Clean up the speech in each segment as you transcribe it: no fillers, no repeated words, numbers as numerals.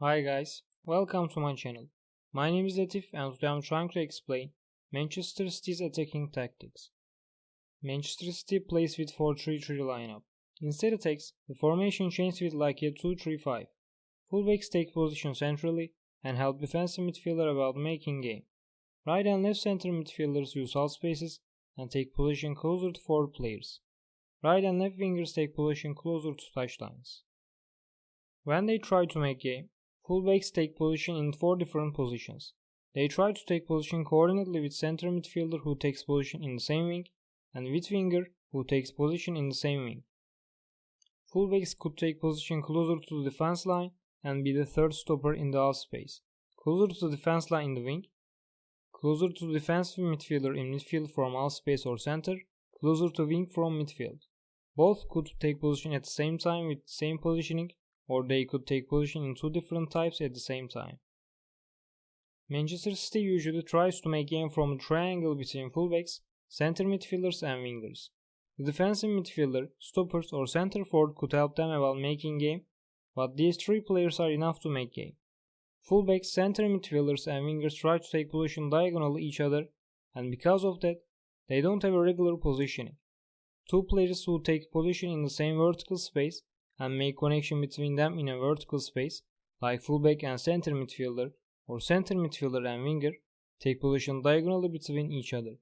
Hi guys, welcome to my channel. My name is Latif and today I'm trying to explain Manchester City's attacking tactics. Manchester City plays with 4-3-3 lineup. In set attacks, the formation changes with like a 2-3-5. Fullbacks take position centrally and help defensive midfielder about making game. Right and left center midfielders use half spaces and take position closer to forward players. Right and left wingers take position closer to touchlines. When they try to make game, fullbacks take position in 4 different positions. They try to take position coordinately with center midfielder who takes position in the same wing and with winger who takes position in the same wing. Fullbacks could take position closer to the defense line and be the third stopper in the half space, closer to the defense line in the wing, closer to the defensive midfielder in midfield from half space or center, closer to wing from midfield. Both could take position at the same time with the same positioning, or they could take position in 2 different types at the same time. Manchester City usually tries to make game from a triangle between fullbacks, center midfielders and wingers. The defensive midfielder, stoppers or center forward could help them about making game, but these 3 players are enough to make game. Fullbacks, center midfielders and wingers try to take position diagonally each other, and because of that, they don't have a regular positioning. 2 players who take position in the same vertical space and make connection between them in a vertical space, like fullback and center midfielder, or center midfielder and winger, take position diagonally between each other.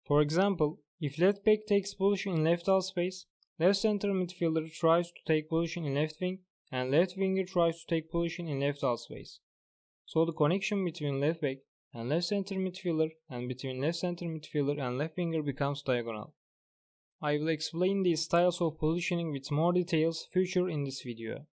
For example, if left back takes position in left half space, left center midfielder tries to take position in left wing, and left winger tries to take position in left half space. So the connection between left back and left center midfielder and between left center midfielder and left winger becomes diagonal. I will explain these styles of positioning with more details future in this video.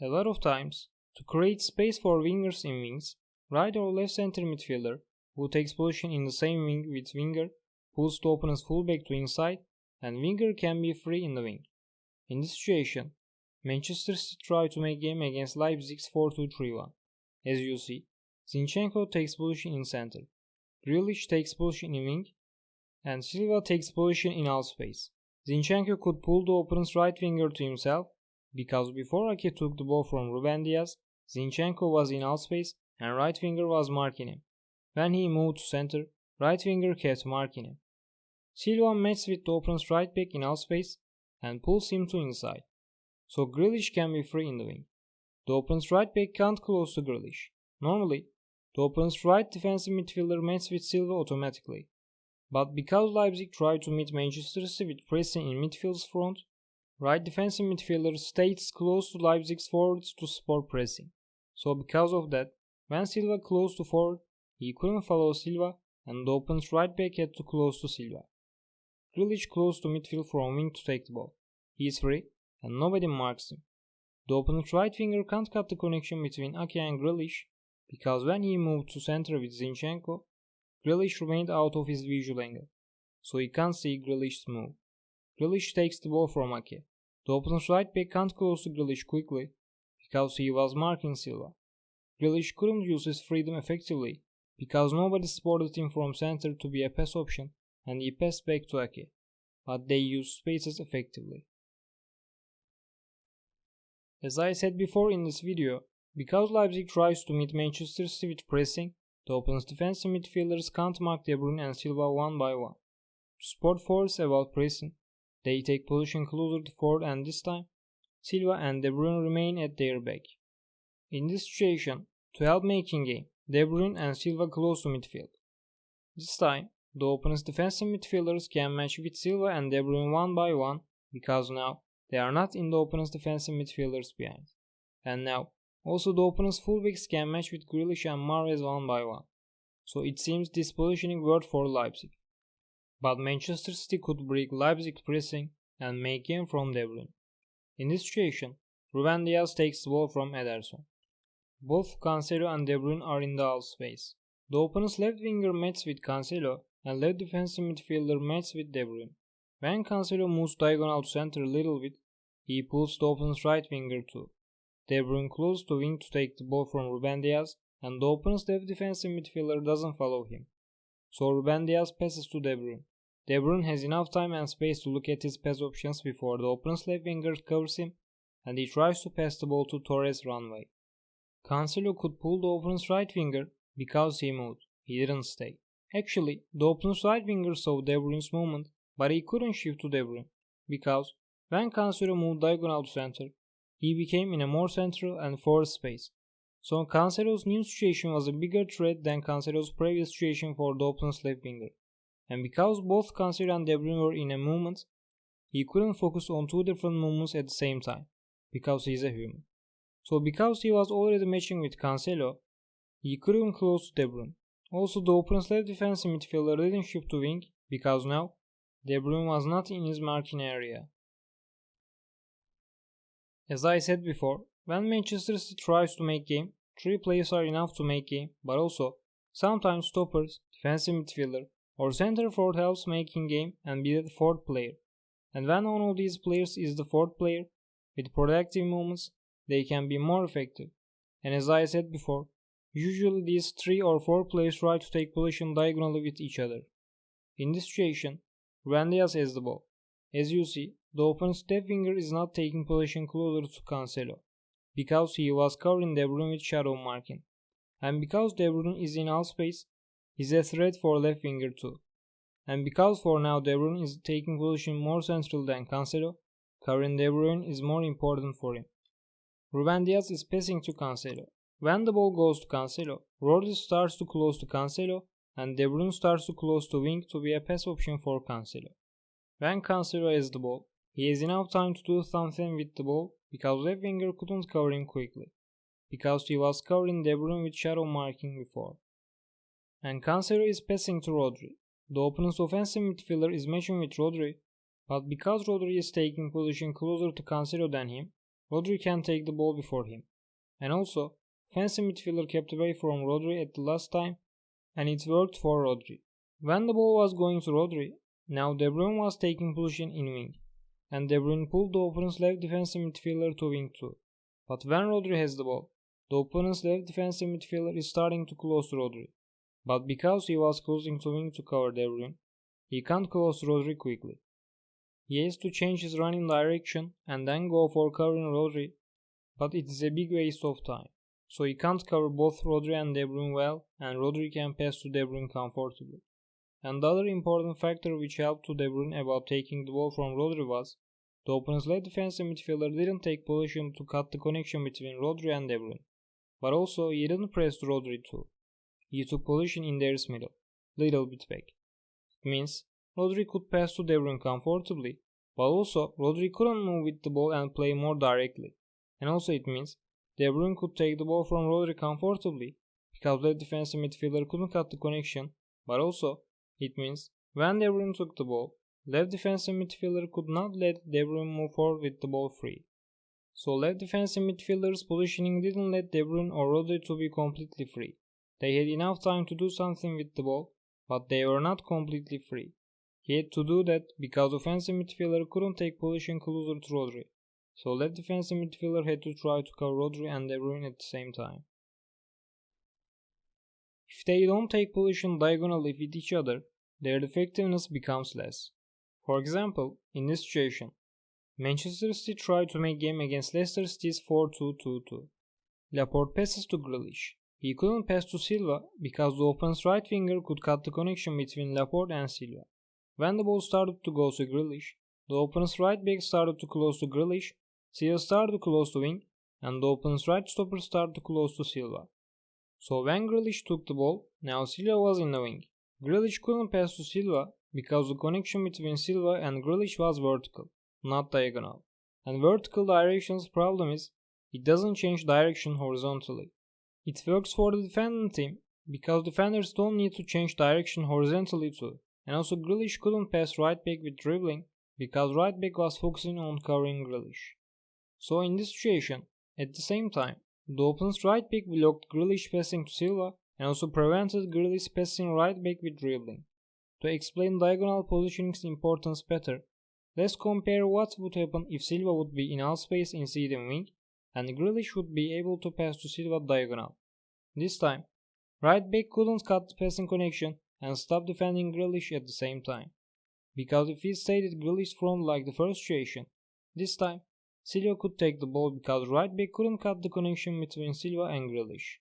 A lot of times, to create space for wingers in wings, right or left center midfielder who takes position in the same wing with winger pulls the opponent's fullback to inside and winger can be free in the wing. In this situation, Manchester City try to make game against Leipzig's 4-2-3-1. As you see, Zinchenko takes position in center, Grealish takes position in wing, and Silva takes position in half space. Zinchenko could pull the opponent's right winger to himself, because before Ake took the ball from Ruben Dias, Zinchenko was in half space and right winger was marking him. When he moved to center, right winger kept marking him. Silva matches with the opponent's right back in half space and pulls him to inside, so Grealish can be free in the wing. The opponent's right back can't close to Grealish. Normally, the opponent's right defensive midfielder matches with Silva automatically. But because Leipzig tried to meet Manchester City with pressing in midfield's front, right defensive midfielder stays close to Leipzig's forwards to support pressing. So because of that, when Silva close to forward, he couldn't follow Silva and the opponent's right back had to close to Silva. Grealish close to midfield from wing to take the ball. He is free and nobody marks him. The opponent's right winger can't cut the connection between Ake and Grealish because when he moved to center with Zinchenko, Grealish remained out of his visual angle, so he can't see Grealish's move. Grealish takes the ball from Ake. The opponent's right back can't close to Grealish quickly because he was marking Silva. Grealish couldn't use his freedom effectively because nobody supported him from center to be a pass option and he passed back to Ake, but they used spaces effectively. As I said before in this video, because Leipzig tries to meet Manchester City with pressing, the opponent's defensive midfielders can't mark De Bruyne and Silva one by one. To support forwards about pressing, they take position closer to forward and this time, Silva and De Bruyne remain at their back. In this situation, to help making game, De Bruyne and Silva close to midfield. This time, the opponent's defensive midfielders can match with Silva and De Bruyne one by one because now they are not in the opponent's defensive midfielders behind. And now, also the opponent's fullbacks can match with Grealish and Mahrez one by one, so it seems this positioning worked for Leipzig. But Manchester City could break Leipzig's pressing and make game from De Bruyne. In this situation, Ruben Dias takes the ball from Ederson. Both Cancelo and De Bruyne are in the half space. The opponent's left winger matches with Cancelo and left defensive midfielder matches with De Bruyne. When Cancelo moves diagonal to center a little bit, he pulls the opponent's right winger too. De Bruyne close to wing to take the ball from Ruben Dias and the opponent's left defensive midfielder doesn't follow him. So Ruben Dias passes to De Bruyne. De Bruyne has enough time and space to look at his pass options before the opponent's left winger covers him and he tries to pass the ball to Torres runway. Cancelo could pull the opponent's right winger because he moved. He didn't stay. Actually, the opponent's right winger saw De Bruyne's movement, but he couldn't shift to De Bruyne, because when Cancelo moved diagonal to center, he became in a more central and forward space. So Cancelo's new situation was a bigger threat than Cancelo's previous situation for the opponent's left winger. And because both Cancelo and De Bruyne were in a movement, he couldn't focus on two different movements at the same time, because he is a human. So because he was already matching with Cancelo, he couldn't close to De Bruyne. Also, the opponent's left defensive midfielder didn't shift to wing, because now De Bruyne was not in his marking area. As I said before, when Manchester City tries to make game, 3 players are enough to make game, but also sometimes stoppers, defensive midfielder, or center forward helps making game and be the 4th player. And when one of these players is the 4th player, with productive movements, they can be more effective. And as I said before, usually these 3 or 4 players try to take position diagonally with each other. In this situation, Ruben Dias has the ball. As you see, the opponent's left winger is not taking position closer to Cancelo, because he was covering De Bruyne with shadow marking. And because De Bruyne is in half space, he's a threat for left winger too. And because for now De Bruyne is taking position more central than Cancelo, covering De Bruyne is more important for him. Ruben Dias is passing to Cancelo. When the ball goes to Cancelo, Rodri starts to close to Cancelo and De Bruyne starts to close to wing to be a pass option for Cancelo. When Cancelo has the ball, he has enough time to do something with the ball because left winger couldn't cover him quickly, because he was covering De Bruyne with shadow marking before. And Cancelo is passing to Rodri. The opponent's offensive midfielder is matching with Rodri, but because Rodri is taking position closer to Cancelo than him, Rodri can take the ball before him. And also, offensive midfielder kept away from Rodri at the last time, and it worked for Rodri. When the ball was going to Rodri, now De Bruyne was taking position in wing, and De Bruyne pulled the opponent's left defensive midfielder to wing too. But when Rodri has the ball, the opponent's left defensive midfielder is starting to close to Rodri. But because he was closing to wing to cover De Bruyne, he can't close Rodri quickly. He has to change his running direction and then go for covering Rodri, but it is a big waste of time. So he can't cover both Rodri and De Bruyne well, and Rodri can pass to De Bruyne comfortably. And the other important factor which helped to De Bruyne about taking the ball from Rodri was the opponent's left defensive midfielder didn't take position to cut the connection between Rodri and De Bruyne, but also he didn't press to Rodri too. He took position in theirs middle, little bit back. It means Rodri could pass to De Bruyne comfortably, but also Rodri couldn't move with the ball and play more directly. And also it means De Bruyne could take the ball from Rodri comfortably, because the defensive midfielder couldn't cut the connection, but also it means when De Bruyne took the ball, left defensive midfielder could not let De Bruyne move forward with the ball free. So left defensive midfielder's positioning didn't let De Bruyne or Rodri to be completely free. They had enough time to do something with the ball, but they were not completely free. He had to do that because offensive midfielder couldn't take position closer to Rodri. So left defensive midfielder had to try to cover Rodri and De Bruyne at the same time. If they don't take position diagonally with each other, their effectiveness becomes less. For example, in this situation, Manchester City tried to make game against Leicester City's 4-2-2-2. Laporte passes to Grealish. He couldn't pass to Silva because the opponent's right winger could cut the connection between Laporte and Silva. When the ball started to go to Grealish, the opponent's right back started to close to Grealish, Silva started to close to wing, and the opponent's right stopper started to close to Silva. So when Grealish took the ball, now Silva was in the wing. Grealish couldn't pass to Silva because the connection between Silva and Grealish was vertical, not diagonal. And vertical direction's problem is, it doesn't change direction horizontally. It works for the defending team because defenders don't need to change direction horizontally too. And also Grealish couldn't pass right back with dribbling because right back was focusing on covering Grealish. So in this situation, at the same time, the opponent's right back blocked Grealish passing to Silva and also prevented Grealish passing right back with dribbling. To explain diagonal positioning's importance better, let's compare what would happen if Silva would be in half space instead of wing and Grealish would be able to pass to Silva diagonal. This time, right back couldn't cut the passing connection and stop defending Grealish at the same time. Because if he stayed at Grealish's front like the first situation, this time Silva could take the ball because right back couldn't cut the connection between Silva and Grealish.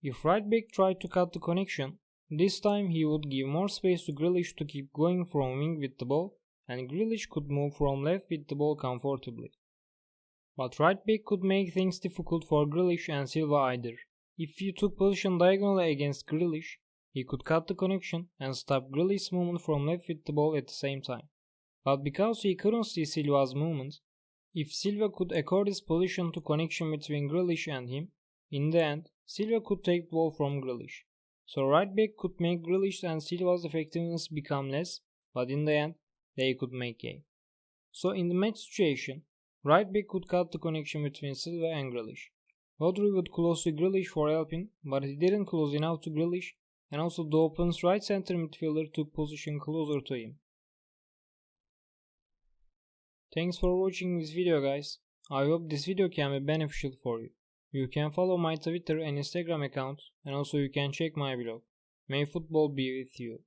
If right back tried to cut the connection, this time he would give more space to Grealish to keep going from wing with the ball, and Grealish could move from left with the ball comfortably. But right back could make things difficult for Grealish and Silva either. If he took position diagonally against Grealish, he could cut the connection and stop Grealish's movement from left with the ball at the same time. But because he couldn't see Silva's movement, if Silva could accord his position to connection between Grealish and him, in the end, Silva could take the ball from Grealish. So right back could make Grealish and Silva's effectiveness become less, but in the end, they could make game. So in the match situation, right back could cut the connection between Silva and Grealish. Rodri would close to Grealish for helping, but he didn't close enough to Grealish, and also the opponent's right center midfielder took position closer to him. Thanks for watching this video, guys. I hope this video can be beneficial for you. You can follow my Twitter and Instagram accounts, and also you can check my blog. May football be with you.